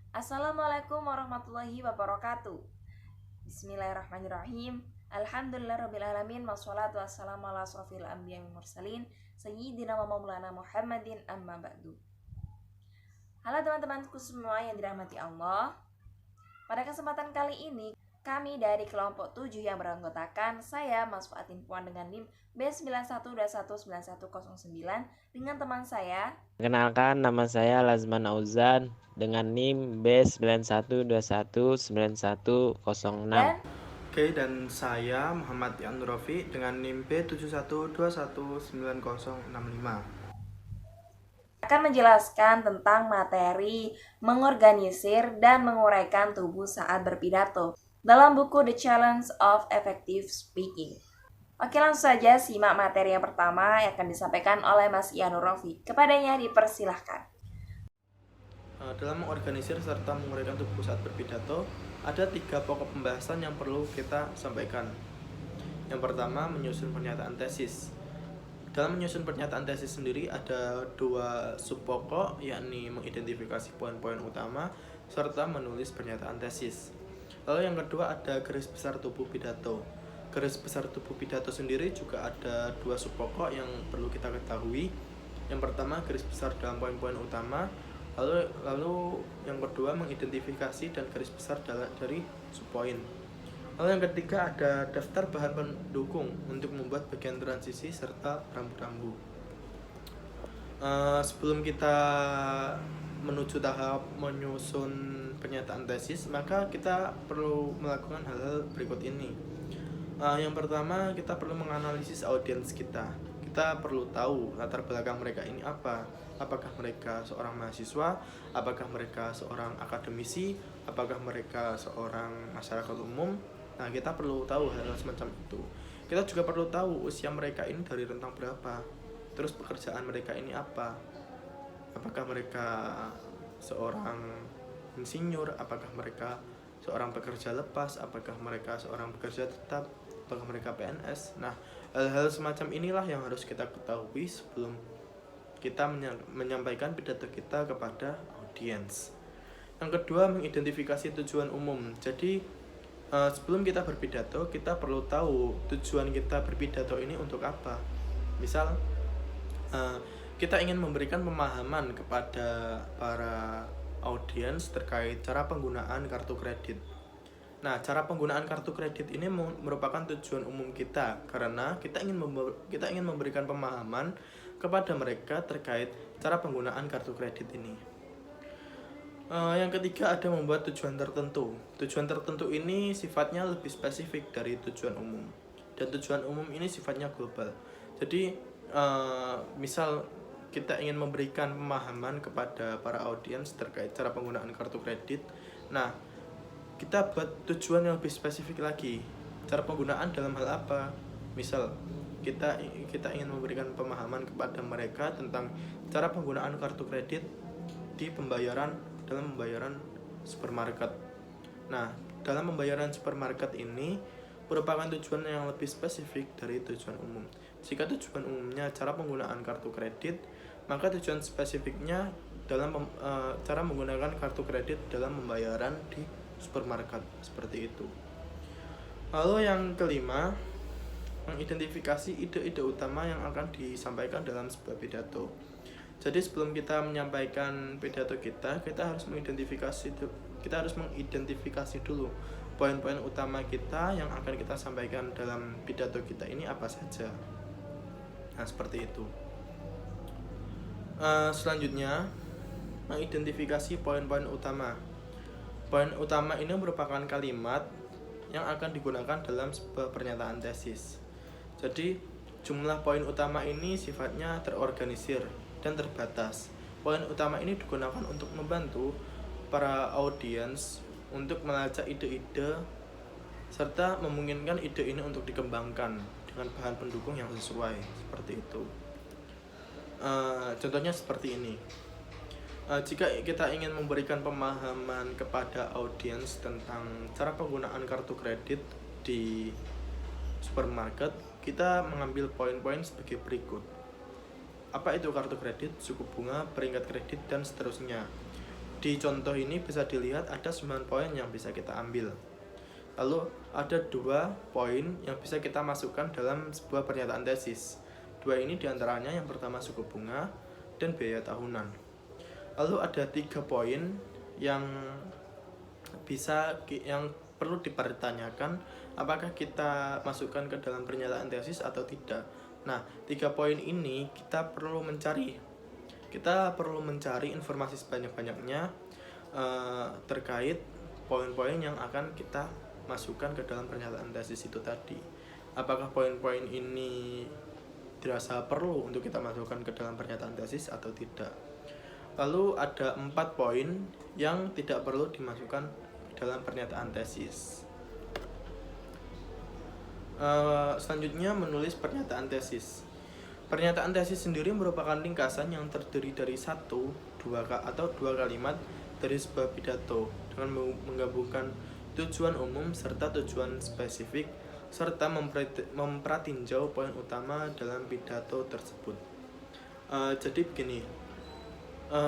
Assalamualaikum warahmatullahi wabarakatuh. Bismillahirrahmanirrahim. Alhamdulillahirrabbilalamin. Wassalatu wassalamu ala asrofil anbiya wal mursalin Sayyidina wa maulana Muhammadin amma ba'du. Halo teman-temanku semua yang dirahmati Allah. Pada kesempatan kali ini kami dari kelompok 7 yang beranggotakan saya Mas Fuatin Puan dengan NIM B91219109 dengan teman saya. Perkenalkan, nama saya Lazman Auzan dengan NIM B91219106. Dan saya Muhammad Yan Rofi dengan NIM B7121919065 akan menjelaskan tentang materi mengorganisir dan menguraikan tubuh saat berpidato dalam buku The Challenge of Effective Speaking. Oke, langsung saja simak materi yang pertama yang akan disampaikan oleh Mas Ian Rofi. Kepadanya dipersilahkan. Dalam mengorganisir serta menguraikan tubuh saat berpidato, ada 3 pokok pembahasan yang perlu kita sampaikan. Yang pertama, menyusun pernyataan tesis. Dalam menyusun pernyataan tesis sendiri ada 2 subpokok, yakni mengidentifikasi poin-poin utama serta menulis pernyataan tesis. Lalu yang kedua ada garis besar tubuh pidato. Garis besar tubuh pidato sendiri juga ada 2 subpokok yang perlu kita ketahui. Yang pertama, garis besar dalam poin-poin utama. Lalu yang kedua, mengidentifikasi dan garis besar dari subpoin. Lalu yang ketiga ada daftar bahan pendukung untuk membuat bagian transisi serta rambu-rambu. Sebelum kita menuju tahap menyusun pernyataan tesis, maka kita perlu melakukan hal-hal berikut ini. Yang pertama, kita perlu menganalisis audiens kita. Kita perlu tahu latar belakang mereka ini apa. Apakah mereka seorang mahasiswa? Apakah mereka seorang akademisi? Apakah mereka seorang masyarakat umum? Nah, kita perlu tahu hal-hal semacam itu. Kita juga perlu tahu usia mereka ini dari rentang berapa. Terus pekerjaan mereka ini apa? Apakah mereka seorang insinyur? Apakah mereka seorang pekerja lepas? Apakah mereka seorang pekerja tetap? Apakah mereka PNS? Nah, hal-hal semacam inilah yang harus kita ketahui sebelum kita menyampaikan pidato kita kepada audiens. Yang kedua, mengidentifikasi tujuan umum. Jadi sebelum kita berpidato, kita perlu tahu tujuan kita berpidato ini untuk apa. Misal, kita ingin memberikan pemahaman kepada para audiens terkait cara penggunaan kartu kredit. Nah, cara penggunaan kartu kredit ini merupakan tujuan umum kita karena kita ingin memberikan pemahaman kepada mereka terkait cara penggunaan kartu kredit ini. Yang ketiga ada membuat tujuan tertentu. Tujuan tertentu ini sifatnya lebih spesifik dari tujuan umum. Dan tujuan umum ini sifatnya global. Jadi misal kita ingin memberikan pemahaman kepada para audiens terkait cara penggunaan kartu kredit. Nah, kita buat tujuan yang lebih spesifik lagi. Cara penggunaan dalam hal apa? Misal kita ingin memberikan pemahaman kepada mereka tentang cara penggunaan kartu kredit di dalam pembayaran supermarket. Nah, dalam pembayaran supermarket ini merupakan tujuan yang lebih spesifik dari tujuan umum. Jika tujuan umumnya cara penggunaan kartu kredit, maka tujuan spesifiknya dalam cara menggunakan kartu kredit dalam pembayaran di supermarket, seperti itu. Lalu yang kelima, mengidentifikasi ide-ide utama yang akan disampaikan dalam sebuah pidato. Jadi sebelum kita menyampaikan pidato kita harus mengidentifikasi dulu poin-poin utama kita yang akan kita sampaikan dalam pidato kita ini apa saja. Nah, seperti itu. Selanjutnya, mengidentifikasi poin-poin utama. Poin utama ini merupakan kalimat yang akan digunakan dalam sebuah pernyataan tesis. Jadi, jumlah poin utama ini sifatnya terorganisir dan terbatas. Poin utama ini digunakan untuk membantu para audiens untuk melacak ide-ide serta memungkinkan ide ini untuk dikembangkan dengan bahan pendukung yang sesuai, seperti itu. Contohnya seperti ini. Jika kita ingin memberikan pemahaman kepada audiens tentang cara penggunaan kartu kredit di supermarket, kita mengambil poin-poin sebagai berikut. Apa itu kartu kredit, suku bunga, peringkat kredit, dan seterusnya. di contoh ini bisa dilihat ada 9 poin yang bisa kita ambil. Lalu ada 2 poin yang bisa kita masukkan dalam sebuah pernyataan tesis. 2 ini diantaranya yang pertama suku bunga dan biaya tahunan. Lalu ada 3 poin yang perlu dipertanyakan apakah kita masukkan ke dalam pernyataan tesis atau tidak. Nah, 3 poin ini kita perlu mencari informasi sebanyak-banyaknya terkait poin-poin yang akan kita masukkan ke dalam pernyataan tesis itu tadi. Apakah poin-poin ini dirasa perlu untuk kita masukkan ke dalam pernyataan tesis atau tidak. Lalu ada 4 poin yang tidak perlu dimasukkan dalam pernyataan tesis. Selanjutnya menulis pernyataan tesis. Pernyataan tesis sendiri merupakan ringkasan yang terdiri dari 1, 2 kalimat dari sebuah pidato dengan menggabungkan tujuan umum serta tujuan spesifik serta mempratinjau poin utama dalam pidato tersebut. Jadi begini,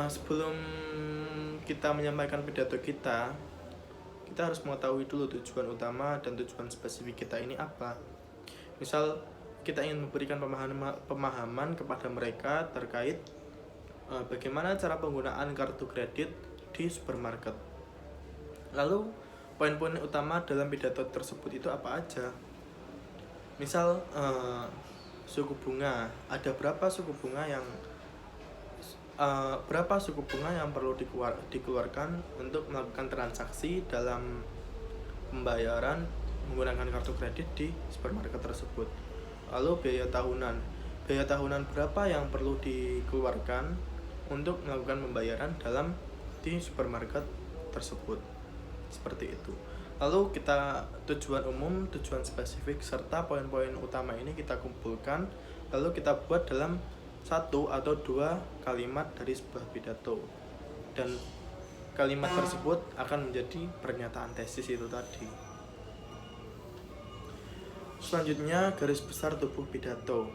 sebelum kita menyampaikan pidato kita harus mengetahui dulu tujuan utama dan tujuan spesifik kita ini apa. Misal kita ingin memberikan pemahaman kepada mereka terkait bagaimana cara penggunaan kartu kredit di supermarket. Lalu poin-poin utama dalam pidato tersebut itu apa aja? Misal suku bunga, ada berapa suku bunga yang perlu dikeluarkan untuk melakukan transaksi dalam pembayaran menggunakan kartu kredit di supermarket tersebut. Lalu biaya tahunan berapa yang perlu dikeluarkan untuk melakukan pembayaran di supermarket tersebut. Seperti itu. Lalu kita tujuan umum, tujuan spesifik serta poin-poin utama ini kita kumpulkan, lalu kita buat dalam 1 atau 2 kalimat dari sebuah pidato. Dan kalimat tersebut akan menjadi pernyataan tesis itu tadi. Selanjutnya, garis besar tubuh pidato.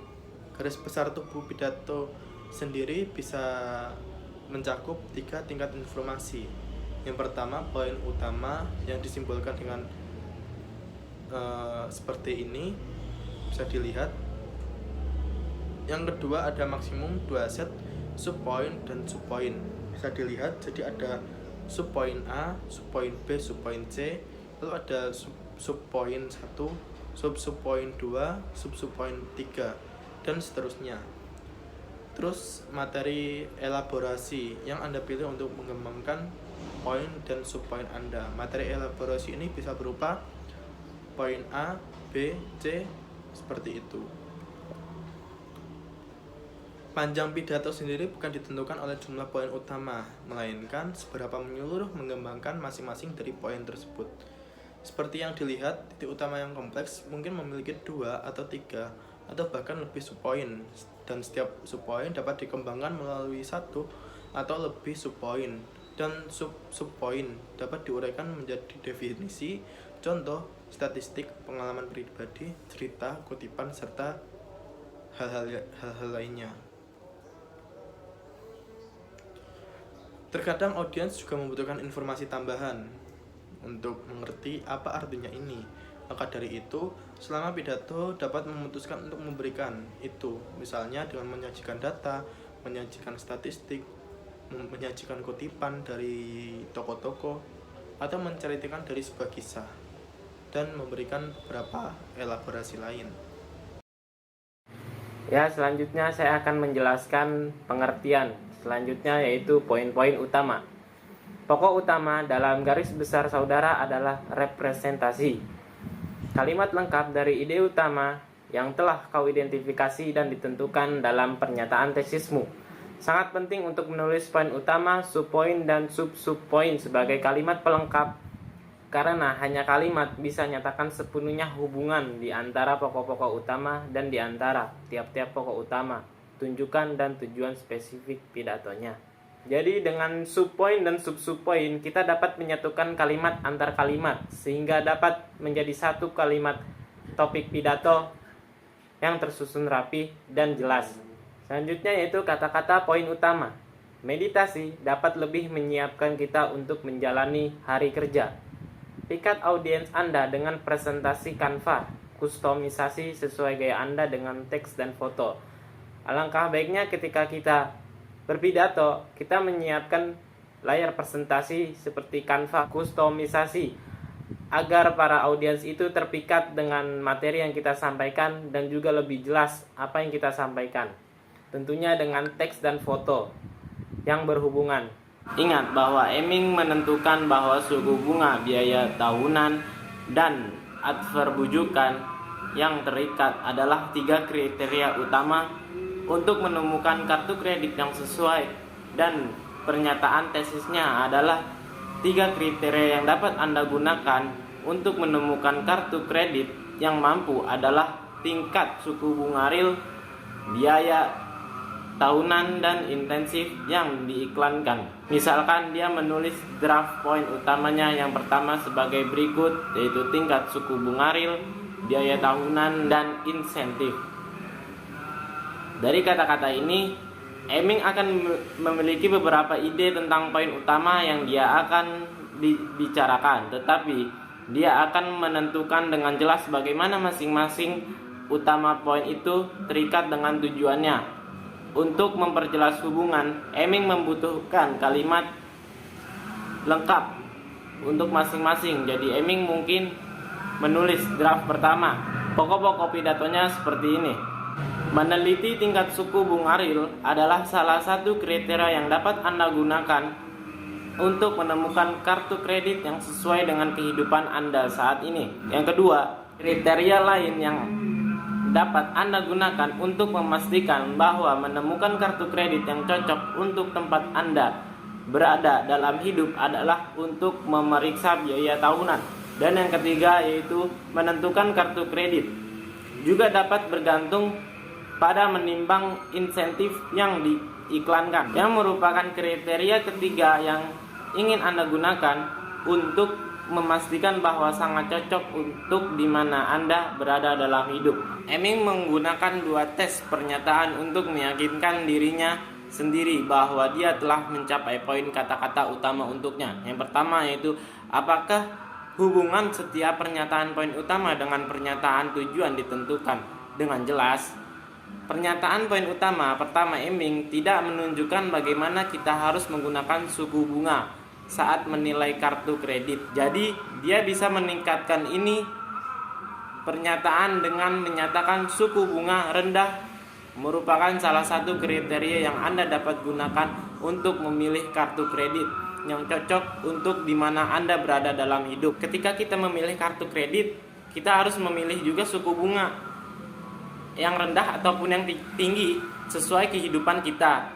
Garis besar tubuh pidato sendiri bisa mencakup 3 tingkat informasi. Yang pertama, poin utama yang disimbolkan dengan seperti ini bisa dilihat. Yang kedua, ada maksimum 2 set subpoin dan subpoin bisa dilihat. Jadi ada subpoin A, subpoin B, subpoin C, lalu ada subpoin 1, subpoin 2, subpoin 3, dan seterusnya. Terus materi elaborasi yang Anda pilih untuk mengembangkan poin dan subpoin Anda. Materi elaborasi ini bisa berupa poin A, B, C, seperti itu. Panjang pidato sendiri bukan ditentukan oleh jumlah poin utama, melainkan seberapa menyeluruh mengembangkan masing-masing dari poin tersebut. Seperti yang dilihat, titik utama yang kompleks mungkin memiliki 2 atau 3 atau bahkan lebih subpoin, dan setiap subpoin dapat dikembangkan melalui 1 atau lebih subpoin, dan subpoin dapat diuraikan menjadi definisi, contoh, statistik, pengalaman pribadi, cerita, kutipan, serta hal-hal lainnya. Terkadang audiens juga membutuhkan informasi tambahan untuk mengerti apa artinya ini. Maka dari itu, selama pidato dapat memutuskan untuk memberikan itu, misalnya dengan menyajikan data, menyajikan statistik, menyajikan kutipan dari tokoh-tokoh, atau menceritakan dari sebuah kisah, dan memberikan beberapa elaborasi lain. Ya, selanjutnya saya akan menjelaskan pengertian selanjutnya, yaitu poin-poin utama. Pokok utama dalam garis besar saudara adalah representasi. Kalimat lengkap dari ide utama yang telah kau identifikasi dan ditentukan dalam pernyataan tesismu. Sangat penting untuk menulis poin utama, subpoin, dan sub-subpoin sebagai kalimat pelengkap, karena hanya kalimat bisa nyatakan sepenuhnya hubungan di antara pokok-pokok utama dan di antara tiap-tiap pokok utama, tunjukan dan tujuan spesifik pidatonya. Jadi dengan subpoin dan sub-subpoin kita dapat menyatukan kalimat antar kalimat sehingga dapat menjadi satu kalimat topik pidato yang tersusun rapi dan jelas. Selanjutnya yaitu kata-kata poin utama. Meditasi dapat lebih menyiapkan kita untuk menjalani hari kerja. Pikat audiens Anda dengan presentasi Canva, kustomisasi sesuai gaya Anda dengan teks dan foto. Alangkah baiknya ketika kita berpidato, kita menyiapkan layar presentasi seperti Canva, kustomisasi, agar para audiens itu terpikat dengan materi yang kita sampaikan dan juga lebih jelas apa yang kita sampaikan. Tentunya dengan teks dan foto yang berhubungan. Ingat bahwa Eming menentukan bahwa suku bunga, biaya tahunan, dan adverbujukan yang terikat adalah 3 kriteria utama untuk menemukan kartu kredit yang sesuai, dan pernyataan tesisnya adalah 3 kriteria yang dapat Anda gunakan untuk menemukan kartu kredit yang mampu adalah tingkat suku bunga real, biaya tahunan, dan intensif yang diiklankan. Misalkan dia menulis draft poin utamanya yang pertama sebagai berikut, yaitu tingkat suku bunga real, biaya tahunan, dan insentif. Dari kata-kata ini, Eming akan memiliki beberapa ide tentang poin utama yang dia akan dibicarakan, tetapi dia akan menentukan dengan jelas bagaimana masing-masing utama poin itu terikat dengan tujuannya. Untuk memperjelas hubungan, Eming membutuhkan kalimat lengkap untuk masing-masing. Jadi Eming mungkin menulis draft pertama. Pokok-pokok pidatonya seperti ini. Meneliti tingkat suku bunga real adalah salah satu kriteria yang dapat Anda gunakan untuk menemukan kartu kredit yang sesuai dengan kehidupan Anda saat ini. Yang kedua, kriteria lain yang dapat Anda gunakan untuk memastikan bahwa menemukan kartu kredit yang cocok untuk tempat Anda berada dalam hidup adalah untuk memeriksa biaya tahunan. Dan yang ketiga yaitu menentukan kartu kredit juga dapat bergantung pada menimbang insentif yang diiklankan, yang merupakan kriteria ketiga yang ingin Anda gunakan untuk memastikan bahwa sangat cocok untuk di mana Anda berada dalam hidup. Eming menggunakan 2 tes pernyataan untuk meyakinkan dirinya sendiri bahwa dia telah mencapai poin kata-kata utama untuknya. Yang pertama yaitu apakah hubungan setiap pernyataan poin utama dengan pernyataan tujuan ditentukan dengan jelas. Pernyataan poin utama pertama Eming tidak menunjukkan bagaimana kita harus menggunakan suku bunga saat menilai kartu kredit. Jadi dia bisa meningkatkan ini pernyataan dengan menyatakan suku bunga rendah merupakan salah satu kriteria yang Anda dapat gunakan untuk memilih kartu kredit yang cocok untuk di mana Anda berada dalam hidup. Ketika kita memilih kartu kredit, kita harus memilih juga suku bunga yang rendah ataupun yang tinggi sesuai kehidupan kita.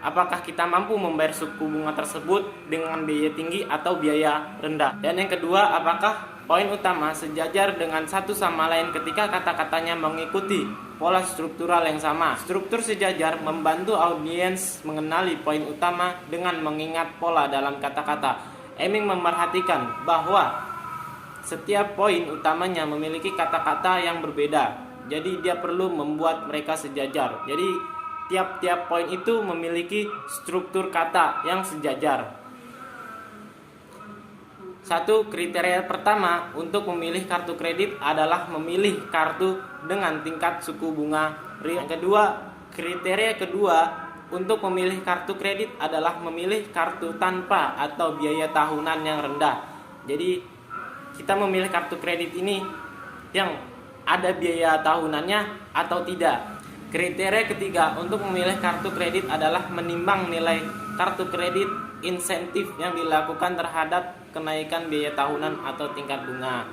Apakah kita mampu membayar suku bunga tersebut dengan biaya tinggi atau biaya rendah. Dan yang kedua, apakah poin utama sejajar dengan satu sama lain ketika kata-katanya mengikuti pola struktural yang sama. Struktur sejajar membantu audiens mengenali poin utama dengan mengingat pola dalam kata-kata. Eming memerhatikan bahwa setiap poin utamanya memiliki kata-kata yang berbeda. Jadi dia perlu membuat mereka sejajar. Jadi tiap-tiap poin itu memiliki struktur kata yang sejajar. Satu, kriteria pertama untuk memilih kartu kredit adalah memilih kartu dengan tingkat suku bunga real. Yang kedua, kriteria kedua untuk memilih kartu kredit adalah memilih kartu tanpa atau biaya tahunan yang rendah. Jadi kita memilih kartu kredit ini yang ada biaya tahunannya atau tidak. Kriteria ketiga untuk memilih kartu kredit adalah menimbang nilai kartu kredit insentif yang dilakukan terhadap kenaikan biaya tahunan atau tingkat bunga.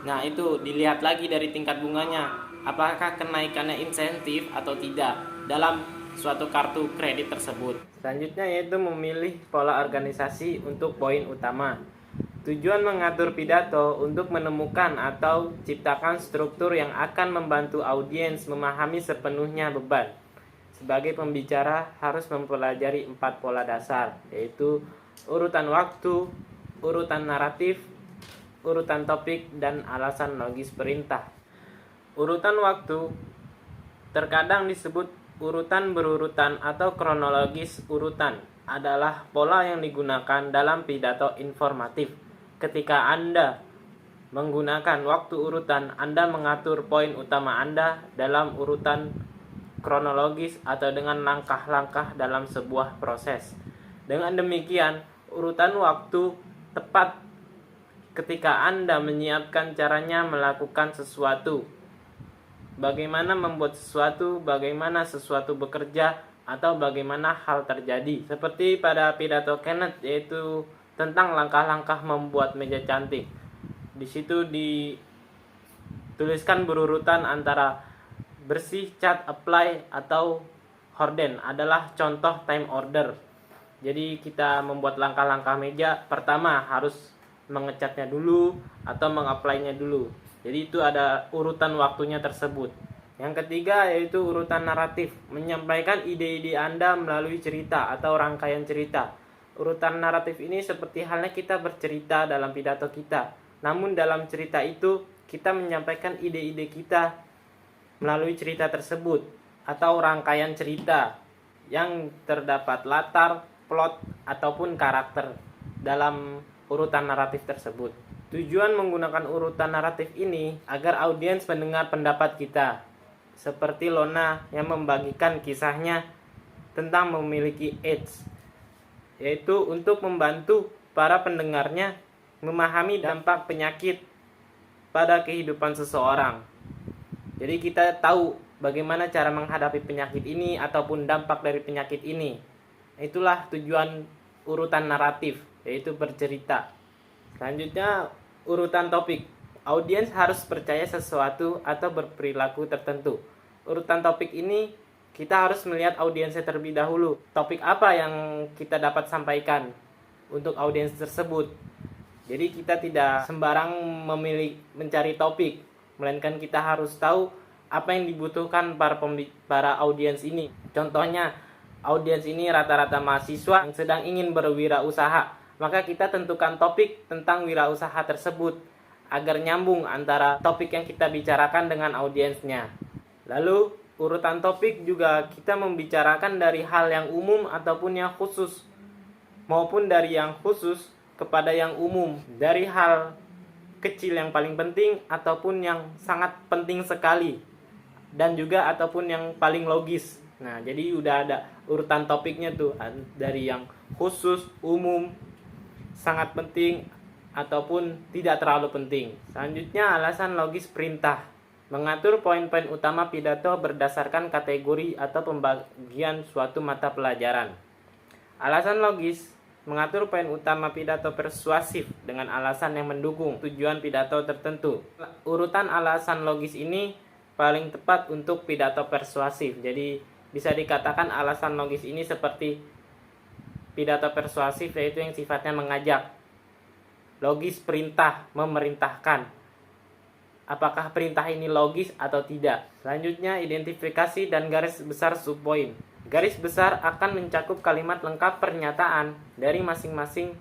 Nah, itu dilihat lagi dari tingkat bunganya, apakah kenaikannya insentif atau tidak dalam suatu kartu kredit tersebut. Selanjutnya yaitu memilih pola organisasi untuk poin utama. Tujuan mengatur pidato untuk menemukan atau ciptakan struktur yang akan membantu audiens memahami sepenuhnya beban. Sebagai pembicara harus mempelajari 4 pola dasar, yaitu urutan waktu, urutan naratif, urutan topik, dan alasan logis perintah. Urutan waktu terkadang disebut urutan berurutan atau kronologis urutan. adalah pola yang digunakan dalam pidato informatif. Ketika Anda menggunakan waktu urutan, Anda mengatur poin utama Anda dalam urutan kronologis atau dengan langkah-langkah dalam sebuah proses. Dengan demikian, urutan waktu tepat ketika Anda menyiapkan caranya melakukan sesuatu. Bagaimana membuat sesuatu, bagaimana sesuatu bekerja, atau bagaimana hal terjadi. Seperti pada pidato Kenneth, yaitu tentang langkah-langkah membuat meja cantik. Di situ dituliskan berurutan antara bersih, cat, apply, atau horden adalah contoh time order. Jadi kita membuat langkah-langkah meja, pertama harus mengecatnya dulu atau mengapply-nya dulu. Jadi itu ada urutan waktunya tersebut. Yang ketiga yaitu urutan naratif, menyampaikan ide-ide Anda melalui cerita atau rangkaian cerita. Urutan naratif ini seperti halnya kita bercerita dalam pidato kita. Namun dalam cerita itu kita menyampaikan ide-ide kita melalui cerita tersebut atau rangkaian cerita yang terdapat latar, plot, ataupun karakter dalam urutan naratif tersebut. Tujuan menggunakan urutan naratif ini agar audiens mendengar pendapat kita. Seperti Lona yang membagikan kisahnya tentang memiliki AIDS, yaitu untuk membantu para pendengarnya memahami dampak penyakit pada kehidupan seseorang. Jadi kita tahu bagaimana cara menghadapi penyakit ini ataupun dampak dari penyakit ini. Itulah tujuan urutan naratif, yaitu bercerita. Selanjutnya urutan topik. Audiens harus percaya sesuatu atau berperilaku tertentu. Urutan topik ini kita harus melihat audiensnya terlebih dahulu. Topik apa yang kita dapat sampaikan untuk audiens tersebut. Jadi kita tidak sembarang mencari topik, melainkan kita harus tahu apa yang dibutuhkan para audiens ini. Contohnya, audiens ini rata-rata mahasiswa yang sedang ingin berwirausaha. Maka kita tentukan topik tentang wirausaha tersebut agar nyambung antara topik yang kita bicarakan dengan audiensnya. Lalu, urutan topik juga kita membicarakan dari hal yang umum ataupun yang khusus, maupun dari yang khusus kepada yang umum, dari hal kecil yang paling penting ataupun yang sangat penting sekali, dan juga ataupun yang paling logis. Nah, jadi udah ada urutan topiknya tuh, dari yang khusus, umum, sangat penting, ataupun tidak terlalu penting. Selanjutnya, alasan logis perintah. Mengatur poin-poin utama pidato berdasarkan kategori atau pembagian suatu mata pelajaran. Alasan logis mengatur poin utama pidato persuasif dengan alasan yang mendukung tujuan pidato tertentu. Urutan alasan logis ini paling tepat untuk pidato persuasif. Jadi bisa dikatakan alasan logis ini seperti pidato persuasif, yaitu yang sifatnya mengajak. Logis perintah, memerintahkan. Apakah perintah ini logis atau tidak? Selanjutnya, identifikasi dan garis besar subpoin. Garis besar akan mencakup kalimat lengkap pernyataan dari masing-masing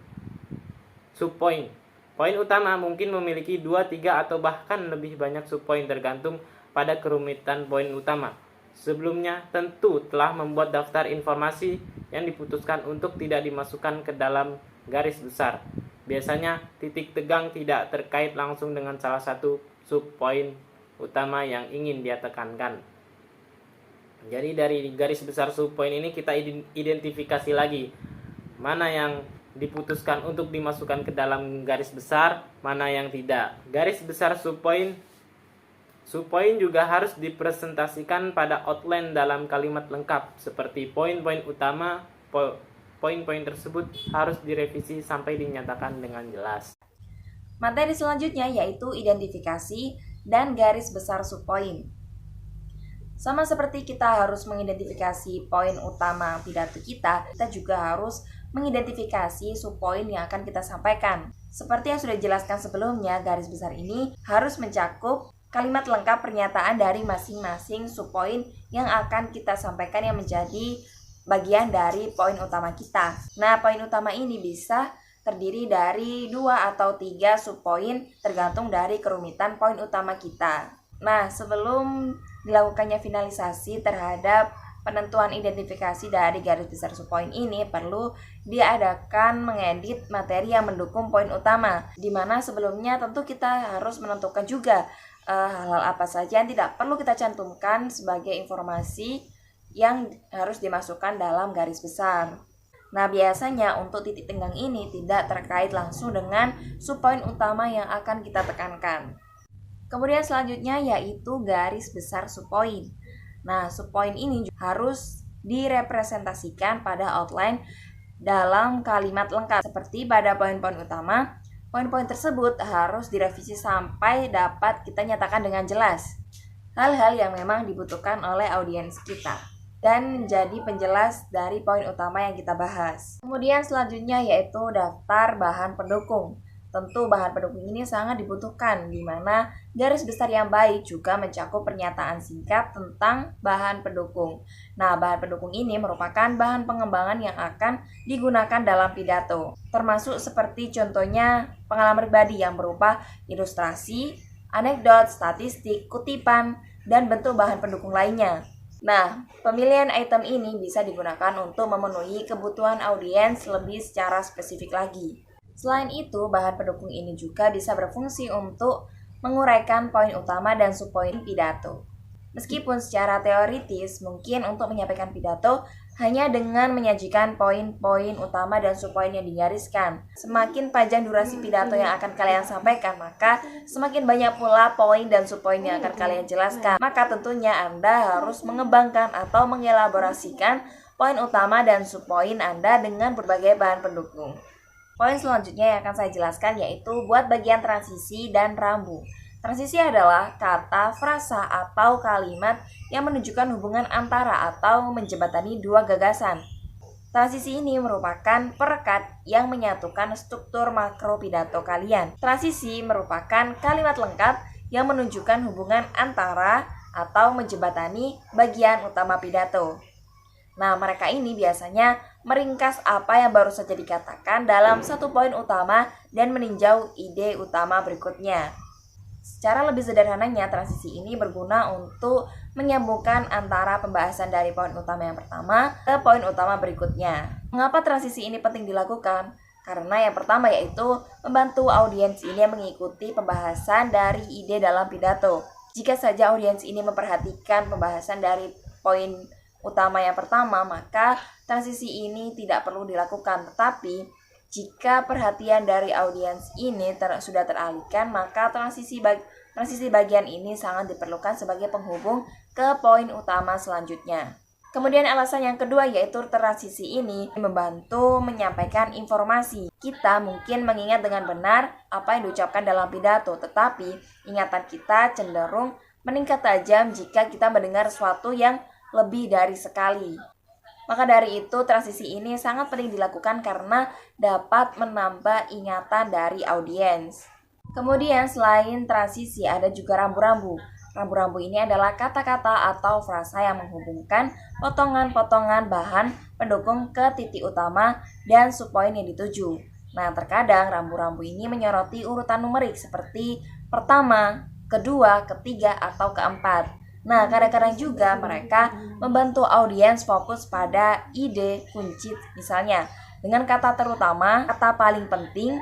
subpoin. Poin utama mungkin memiliki 2, 3, atau bahkan lebih banyak subpoin tergantung pada kerumitan poin utama. Sebelumnya tentu telah membuat daftar informasi yang diputuskan untuk tidak dimasukkan ke dalam garis besar. Biasanya titik tegang tidak terkait langsung dengan salah satu subpoin utama yang ingin dia tekankan. Jadi dari garis besar subpoin ini kita identifikasi lagi mana yang diputuskan untuk dimasukkan ke dalam garis besar, mana yang tidak. Garis besar subpoin juga harus dipresentasikan pada outline dalam kalimat lengkap, seperti poin-poin utama. Poin-poin tersebut harus direvisi sampai dinyatakan dengan jelas. Materi selanjutnya yaitu identifikasi dan garis besar subpoin. Sama seperti kita harus mengidentifikasi poin utama pidato kita juga harus mengidentifikasi subpoin yang akan kita sampaikan. Seperti yang sudah dijelaskan sebelumnya, garis besar ini harus mencakup kalimat lengkap pernyataan dari masing-masing subpoin yang akan kita sampaikan yang menjadi bagian dari poin utama kita. Nah, poin utama ini bisa terdiri dari 2 atau 3 subpoin tergantung dari kerumitan poin utama kita. Nah, sebelum dilakukannya finalisasi terhadap penentuan identifikasi dari garis besar subpoin ini perlu diadakan mengedit materi yang mendukung poin utama, di mana sebelumnya tentu kita harus menentukan juga hal-hal apa saja yang tidak perlu kita cantumkan sebagai informasi yang harus dimasukkan dalam garis besar. Nah, biasanya untuk titik tenggang ini tidak terkait langsung dengan subpoin utama yang akan kita tekankan. Kemudian selanjutnya yaitu garis besar subpoin. Nah, subpoin ini harus direpresentasikan pada outline dalam kalimat lengkap. Seperti pada poin-poin utama, poin-poin tersebut harus direvisi sampai dapat kita nyatakan dengan jelas hal-hal yang memang dibutuhkan oleh audiens kita dan menjadi penjelas dari poin utama yang kita bahas. Kemudian selanjutnya yaitu daftar bahan pendukung. Tentu bahan pendukung ini sangat dibutuhkan, di mana garis besar yang baik juga mencakup pernyataan singkat tentang bahan pendukung. Nah, bahan pendukung ini merupakan bahan pengembangan yang akan digunakan dalam pidato, termasuk seperti contohnya pengalaman pribadi yang berupa ilustrasi, anekdot, statistik, kutipan, dan bentuk bahan pendukung lainnya. Nah, pemilihan item ini bisa digunakan untuk memenuhi kebutuhan audiens lebih secara spesifik lagi. Selain itu, bahan pendukung ini juga bisa berfungsi untuk menguraikan poin utama dan subpoin pidato. Meskipun secara teoritis mungkin untuk menyampaikan pidato hanya dengan menyajikan poin-poin utama dan subpoin yang digariskan. Semakin panjang durasi pidato yang akan kalian sampaikan, maka semakin banyak pula poin dan subpoin yang akan kalian jelaskan. Maka tentunya Anda harus mengembangkan atau mengelaborasikan poin utama dan subpoin Anda dengan berbagai bahan pendukung. Poin selanjutnya yang akan saya jelaskan yaitu buat bagian transisi dan rambu. Transisi adalah kata, frasa, atau kalimat yang menunjukkan hubungan antara atau menjembatani dua gagasan. Transisi ini merupakan perekat yang menyatukan struktur makro pidato kalian. Transisi merupakan kalimat lengkap yang menunjukkan hubungan antara atau menjembatani bagian utama pidato. Nah, mereka ini biasanya meringkas apa yang baru saja dikatakan dalam satu poin utama dan meninjau ide utama berikutnya. Secara lebih sederhananya, transisi ini berguna untuk menyambungkan antara pembahasan dari poin utama yang pertama ke poin utama berikutnya. Mengapa transisi ini penting dilakukan? Karena yang pertama yaitu membantu audiens ini mengikuti pembahasan dari ide dalam pidato. Jika saja audiens ini memperhatikan pembahasan dari poin utama yang pertama, maka transisi ini tidak perlu dilakukan. Tetapi jika perhatian dari audiens ini sudah teralihkan, maka transisi bagian ini sangat diperlukan sebagai penghubung ke poin utama selanjutnya. Kemudian alasan yang kedua yaitu transisi ini membantu menyampaikan informasi. Kita mungkin mengingat dengan benar apa yang diucapkan dalam pidato, tetapi ingatan kita cenderung meningkat tajam jika kita mendengar sesuatu yang lebih dari sekali. Maka dari itu transisi ini sangat penting dilakukan karena dapat menambah ingatan dari audiens. Kemudian selain transisi ada juga rambu-rambu. Rambu-rambu ini adalah kata-kata atau frasa yang menghubungkan potongan-potongan bahan pendukung ke titik utama dan subpoin yang dituju. Nah, terkadang rambu-rambu ini menyoroti urutan numerik seperti pertama, kedua, ketiga, atau keempat. Nah, kadang-kadang juga mereka membantu audiens fokus pada ide kunci, misalnya dengan kata terutama, kata paling penting,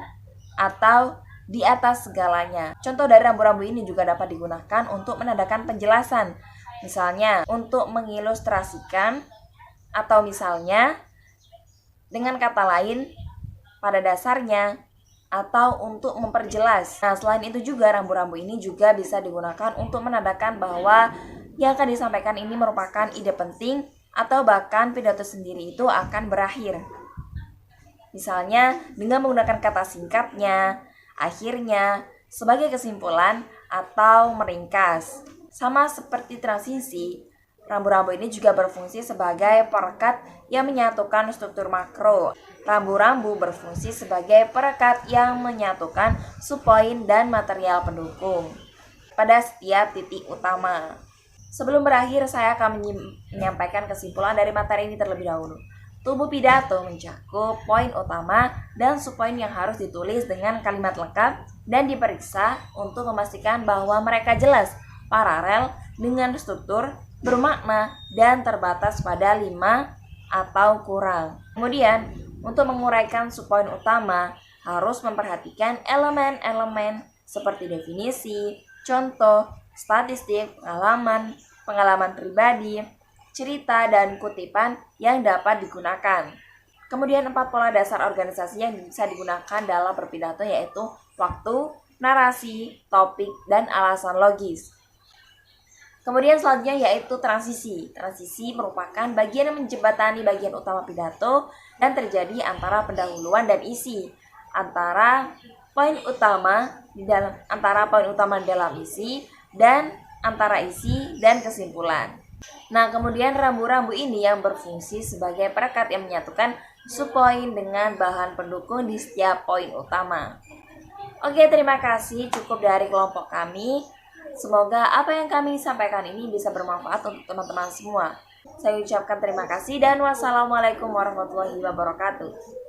atau di atas segalanya. Contoh dari rambu-rambu ini juga dapat digunakan untuk menandakan penjelasan, misalnya untuk mengilustrasikan, atau misalnya dengan kata lain pada dasarnya, atau untuk memperjelas. Nah, selain itu juga rambu-rambu ini juga bisa digunakan untuk menandakan bahwa yang akan disampaikan ini merupakan ide penting atau bahkan pidato sendiri itu akan berakhir. Misalnya dengan menggunakan kata singkatnya, akhirnya, sebagai kesimpulan, atau meringkas. Sama seperti transisi, rambu-rambu ini juga berfungsi sebagai perekat yang menyatukan struktur makro. Rambu-rambu berfungsi sebagai perekat yang menyatukan subpoin dan material pendukung pada setiap titik utama. Sebelum berakhir, saya akan menyampaikan kesimpulan dari materi ini terlebih dahulu. Tubuh pidato mencakup poin utama dan subpoin yang harus ditulis dengan kalimat lengkap dan diperiksa untuk memastikan bahwa mereka jelas, paralel dengan struktur bermakna, dan terbatas pada 5 atau kurang. Kemudian, untuk menguraikan subpoin utama, harus memperhatikan elemen-elemen seperti definisi, contoh, statistik, pengalaman pribadi, cerita, dan kutipan yang dapat digunakan. Kemudian 4 pola dasar organisasi yang bisa digunakan dalam berpidato yaitu waktu, narasi, topik, dan alasan logis. Kemudian selanjutnya yaitu transisi. Transisi merupakan bagian yang menjembatani bagian utama pidato dan terjadi antara pendahuluan dan isi, antara poin utama di dalam isi dan antara isi dan kesimpulan. Nah, kemudian rambu-rambu ini yang berfungsi sebagai perekat yang menyatukan subpoin dengan bahan pendukung di setiap poin utama. Oke, terima kasih. Cukup dari kelompok kami. Semoga apa yang kami sampaikan ini bisa bermanfaat untuk teman-teman semua. Saya ucapkan terima kasih dan wassalamualaikum warahmatullahi wabarakatuh.